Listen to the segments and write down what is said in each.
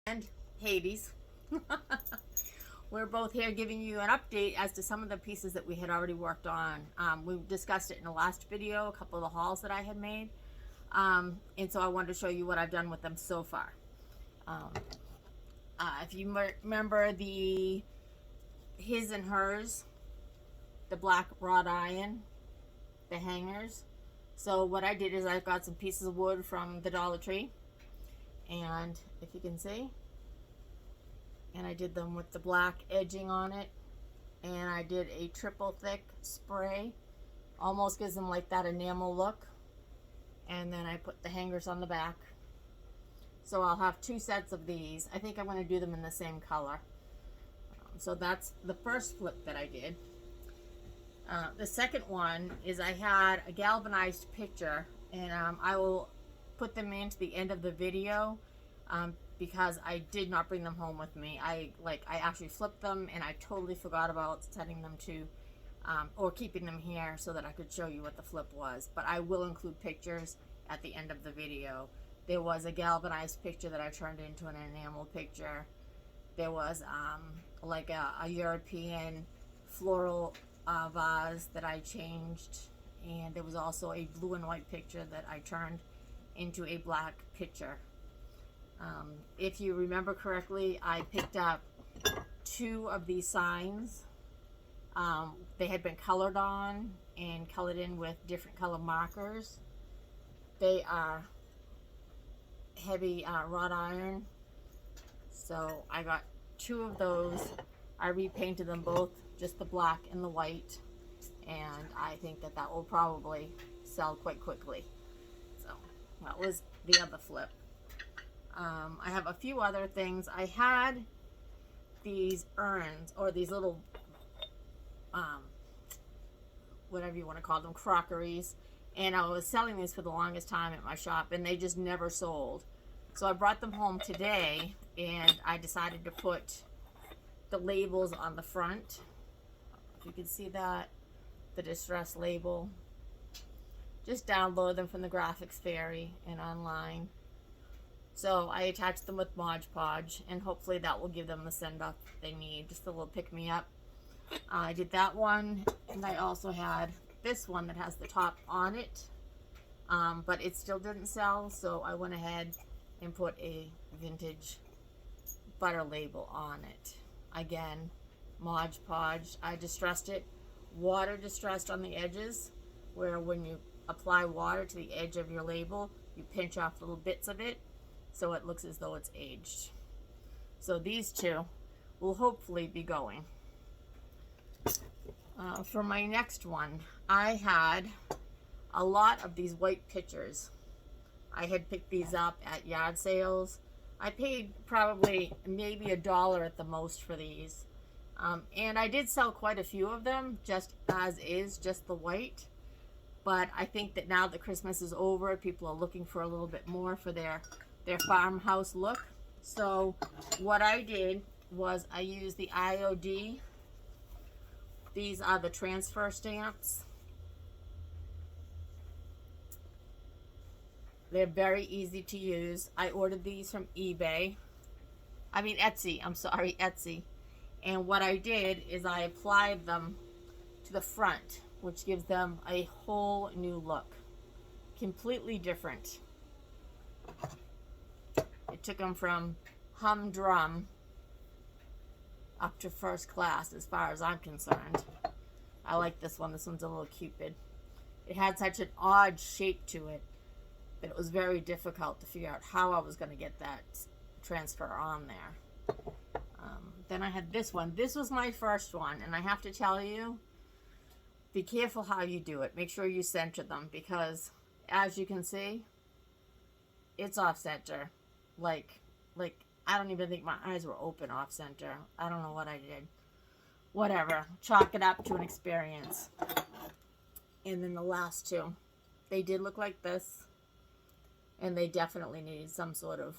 And Hades. We're both here giving you an update as to some of the pieces that we had already worked on. We discussed it in the last video, a couple of the hauls that I had made. And so I wanted to show you what I've done with them so far. If you remember the his and hers, the black wrought iron, the hangers. So what I did is I got some pieces of wood from the Dollar Tree. And if you can see, and I did them with the black edging on it, and I did a triple thick spray, almost gives them like that enamel look, and then I put the hangers on the back. So I'll have two sets of these. I think I'm going to do them in the same color. So that's the first flip that I did. The second one is I had a galvanized picture, and I will put them into the end of the video because I did not bring them home with me. I actually flipped them, and I totally forgot about setting them to or keeping them here so that I could show you what the flip was. But I will include pictures at the end of the video. There was a galvanized picture that I turned into an enamel picture. There was like a European floral vase that I changed, and there was also a blue and white picture that I turned into a black picture. If you remember correctly, I picked up two of these signs. They had been colored on and colored in with different color markers. They are heavy wrought iron. So I got two of those. I repainted them both, just the black and the white. And I think that that will probably sell quite quickly. So that was the other flip. I have a few other things. I had these urns, or these little whatever you want to call them, crockeries, and I was selling these for the longest time at my shop, and they just never sold. So I brought them home today, and I decided to put the labels on the front. If you can see that, the distress label. Just download them from the Graphics Fairy and online. So I attached them with Mod Podge, and hopefully that will give them the send off they need, just a little pick me up. I did that one, and I also had this one that has the top on it, but it still didn't sell, so I went ahead and put a vintage butter label on it. Again, Mod Podge. I distressed it, water distressed on the edges, where when you apply water to the edge of your label, you pinch off little bits of it, so it looks as though it's aged. So these two will hopefully be going. For my next one, I had a lot of these white pictures. I had picked these up at yard sales. I paid probably maybe $1 at the most for these. And I did sell quite a few of them, just as is, just the white. But I think that now that Christmas is over, people are looking for a little bit more for their farmhouse look. So what I did was I used the IOD. These are the transfer stamps. They're very easy to use. I ordered these from Etsy. I'm sorry, Etsy. And what I did is I applied them to the front, which gives them a whole new look. Completely different. It took them from humdrum up to first class as far as I'm concerned. I like this one. This one's a little Cupid. It had such an odd shape to it that it was very difficult to figure out how I was going to get that transfer on there. Then I had this one. This was my first one, and I have to tell you, be careful how you do it. Make sure you center them, because as you can see, it's off center. Like I don't even think my eyes were open off center. I don't know what I did. Whatever. Chalk it up to an experience. And then the last two, they did look like this, and they definitely needed some sort of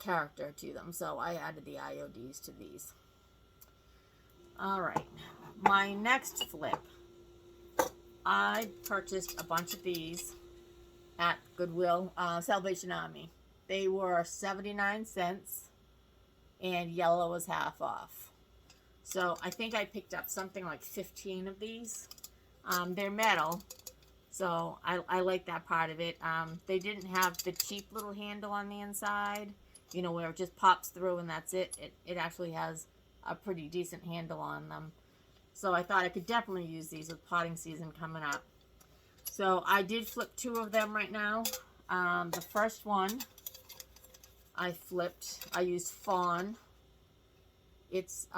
character to them. So I added the IODs to these. All right. My next flip, I purchased a bunch of these at Goodwill, Salvation Army. They were 79 cents. and yellow was half off. So I think I picked up something like 15 of these. They're metal, so I like that part of it. They didn't have the cheap little handle on the inside, you know, where it just pops through and that's it. It actually has a pretty decent handle on them. So I thought I could definitely use these with potting season coming up. So I did flip 2 of them right now. The first one I flipped, I used Fawn. It's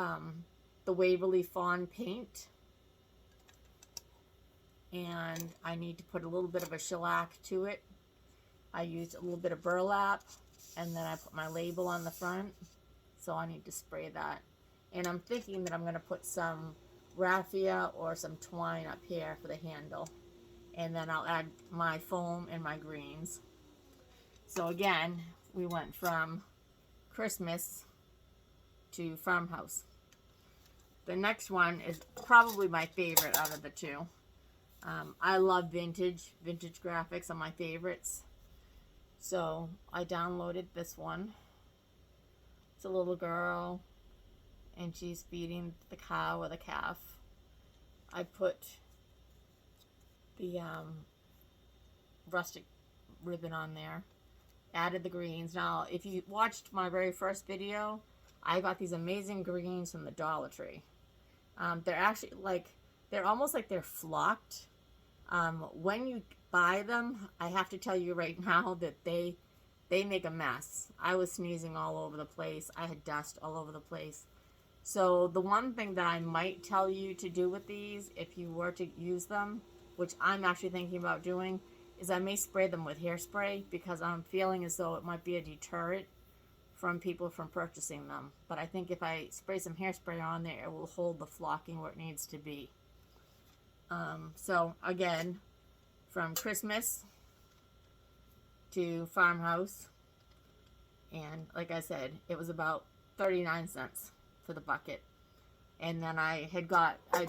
the Waverly Fawn paint. And I need to put a little bit of a shellac to it. I used a little bit of burlap, and then I put my label on the front. So I need to spray that. And I'm thinking that I'm going to put some raffia or some twine up here for the handle. And then I'll add my foam and my greens. So again, we went from Christmas to farmhouse. The next one is probably my favorite out of the 2. I love vintage. Vintage graphics are my favorites. So I downloaded this one. It's a little girl, and she's feeding the cow or the calf. I put the rustic ribbon on there. Added the greens. Now, if you watched my very first video, I got these amazing greens from the Dollar Tree. They're actually like, they're almost like they're flocked. When you buy them, I have to tell you right now that they make a mess. I was sneezing all over the place. I had dust all over the place. So the one thing that I might tell you to do with these, if you were to use them, which I'm actually thinking about doing, is I may spray them with hairspray, because I'm feeling as though it might be a deterrent from people from purchasing them. But I think if I spray some hairspray on there, it will hold the flocking where it needs to be. So again, from Christmas to farmhouse, and like I said, it was about 39 cents for the bucket. And then I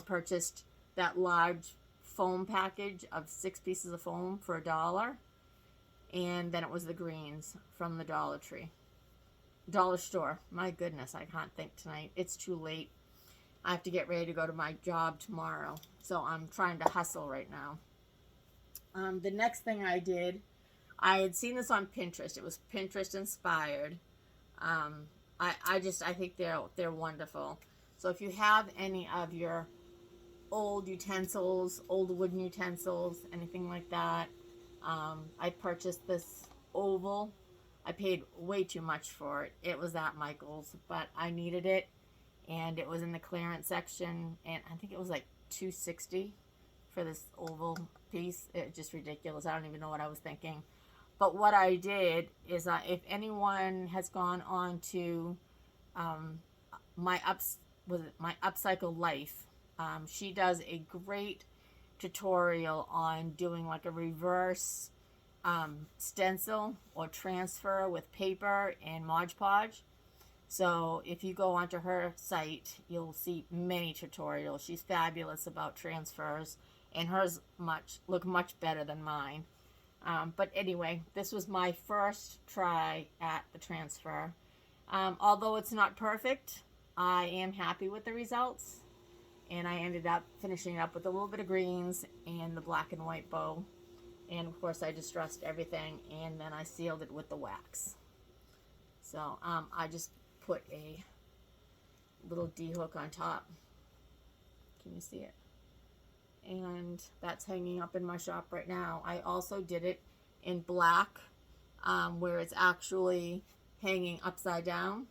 purchased that large foam package of 6 pieces of foam for $1. And then it was the greens from the Dollar Store. My goodness, I can't think tonight. It's too late. I have to get ready to go to my job tomorrow. So I'm trying to hustle right now. The next thing I did, I had seen this on Pinterest. It was Pinterest inspired. I think they're wonderful. So if you have any of your old utensils, old wooden utensils, anything like that, I purchased this oval. I paid way too much for it. It was at Michael's, but I needed it, and it was in the clearance section, and I think it was like $2.60 for this oval piece. It's just ridiculous. I don't even know what I was thinking. But what I did is, if anyone has gone on to my Upcycle Life, she does a great tutorial on doing like a reverse stencil or transfer with paper and Mod Podge. So if you go onto her site, you'll see many tutorials. She's fabulous about transfers, and hers look much better than mine. But anyway, this was my first try at the transfer. Although it's not perfect, I am happy with the results. And I ended up finishing up with a little bit of greens and the black and white bow. And of course I distressed everything, and then I sealed it with the wax. So I just put a little D-hook on top. Can you see it? And that's hanging up in my shop right now. I also did it in black, where it's actually hanging upside down.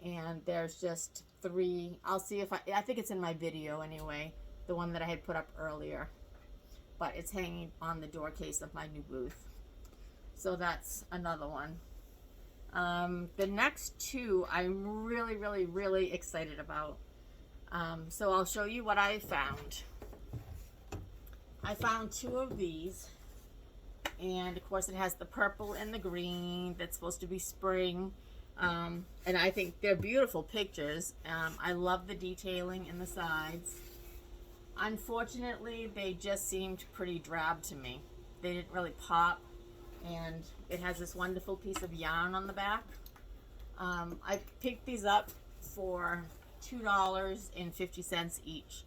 And there's just 3. I'll see if I think it's in my video anyway, the one that I had put up earlier. But it's hanging on the door case of my new booth. So that's another one. The next 2 I'm really, really, really excited about. So I'll show you what I found. I found 2 of these, and of course it has the purple and the green that's supposed to be spring, and I think they're beautiful pictures. I love the detailing in the sides. Unfortunately, they just seemed pretty drab to me. They didn't really pop, and it has this wonderful piece of yarn on the back. I picked these up for $2.50 each.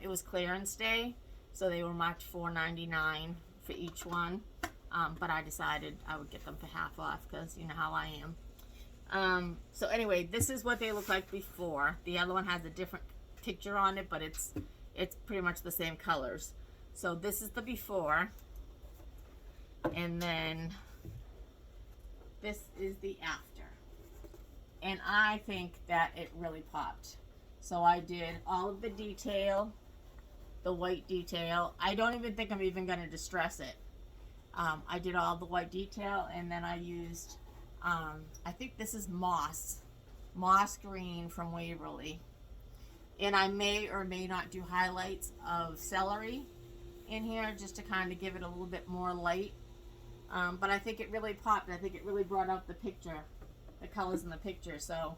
It was clearance day, so they were marked $4.99 for each one. But I decided I would get them for half off because you know how I am. So anyway, this is what they look like before. The other one has a different picture on it, but it's pretty much the same colors. So this is the before, and then this is the after. And I think that it really popped. So I did all of the detail, the white detail. I don't even think I'm even going to distress it. I did all the white detail, and then I used, I think this is moss green from Waverly. And I may or may not do highlights of celery in here just to kind of give it a little bit more light. But I think it really popped. I think it really brought out the picture, the colors in the picture. So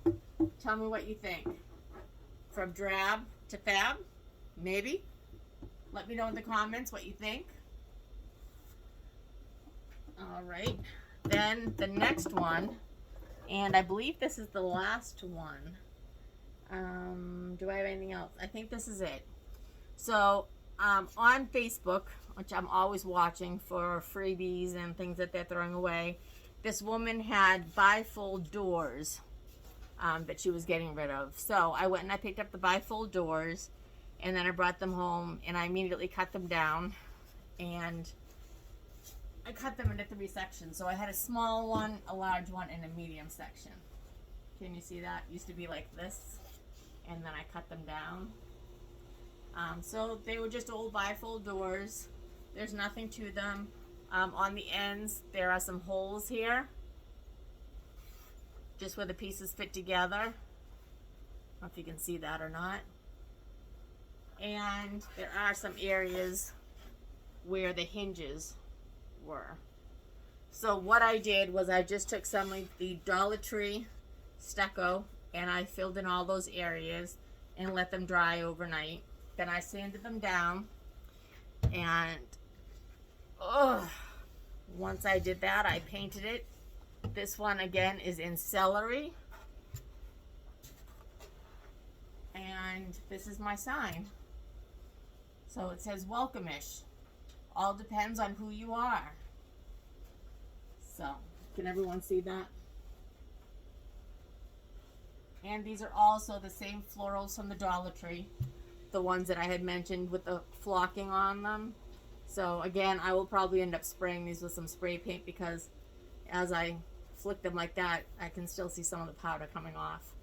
tell me what you think. From drab to fab, maybe. Let me know in the comments what you think. All right. Then the next one, and I believe this is the last one. Do I have anything else? I think this is it. So on Facebook, which I'm always watching for freebies and things that they're throwing away, this woman had bifold doors that she was getting rid of. So I went and I picked up the bifold doors, and then I brought them home, and I immediately cut them down, and I cut them into 3 sections. So I had a small one, a large one, and a medium section. Can you see that? It used to be like this, and then I cut them down. So they were just old bifold doors. There's nothing to them. On the ends, there are some holes here, just where the pieces fit together. I don't know if you can see that or not. And there are some areas where the hinges were. So what I did was I just took some of the Dollar Tree stucco and I filled in all those areas and let them dry overnight. Then I sanded them down, and once I did that, I painted it. This one again is in celery, and this is my sign. So it says welcome-ish. All depends on who you are. So can everyone see that? And these are also the same florals from the Dollar Tree, the ones that I had mentioned with the flocking on them. So again, I will probably end up spraying these with some spray paint, because as I flick them like that, I can still see some of the powder coming off.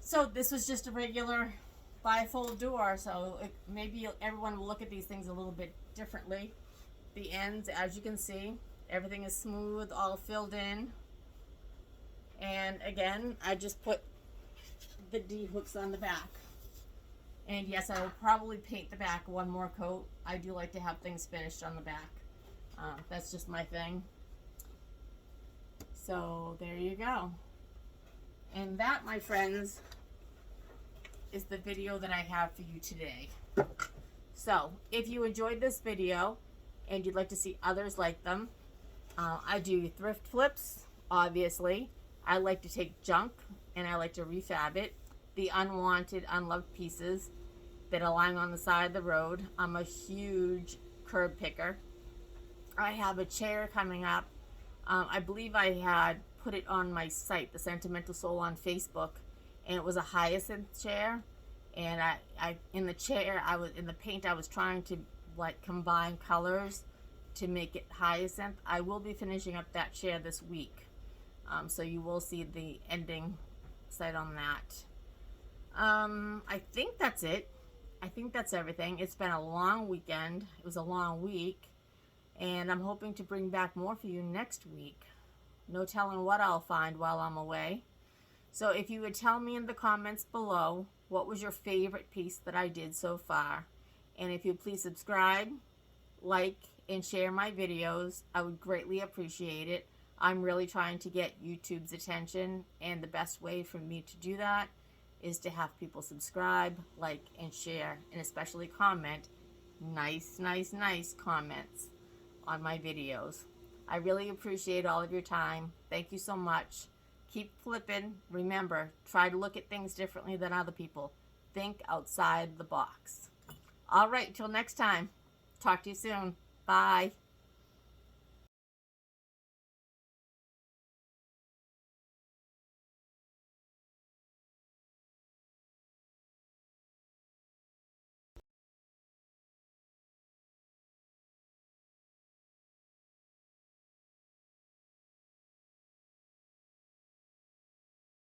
So this was just a regular bifold door, so maybe everyone will look at these things a little bit differently. The ends, as you can see, everything is smooth, all filled in. And again, I just put the D hooks on the back. And yes, I will probably paint the back one more coat. I do like to have things finished on the back. That's just my thing. So there you go. And that, my friends, is the video that I have for you today. So if you enjoyed this video and you'd like to see others like them, I do thrift flips, obviously. I like to take junk and I like to refab it. The unwanted, unloved pieces that are lying on the side of the road. I'm a huge curb picker. I have a chair coming up. I believe I had put it on my site, The Sentimental Soul, on Facebook, and it was a hyacinth chair. And I in the chair, in the paint, I was trying to like combine colors to make it hyacinth. I will be finishing up that chair this week. So you will see the ending site on that. I think that's it. I think that's everything. It's been a long weekend. It was a long week. And I'm hoping to bring back more for you next week. No telling what I'll find while I'm away. So if you would tell me in the comments below what was your favorite piece that I did so far. And if you please subscribe, like, and share my videos, I would greatly appreciate it. I'm really trying to get YouTube's attention, and the best way for me to do that is to have people subscribe, like, and share, and especially comment nice comments on my videos. I really appreciate all of your time. Thank you so much. Keep flipping. Remember, try to look at things differently than other people. Think outside the box. All right, till next time. Talk to you soon. Bye.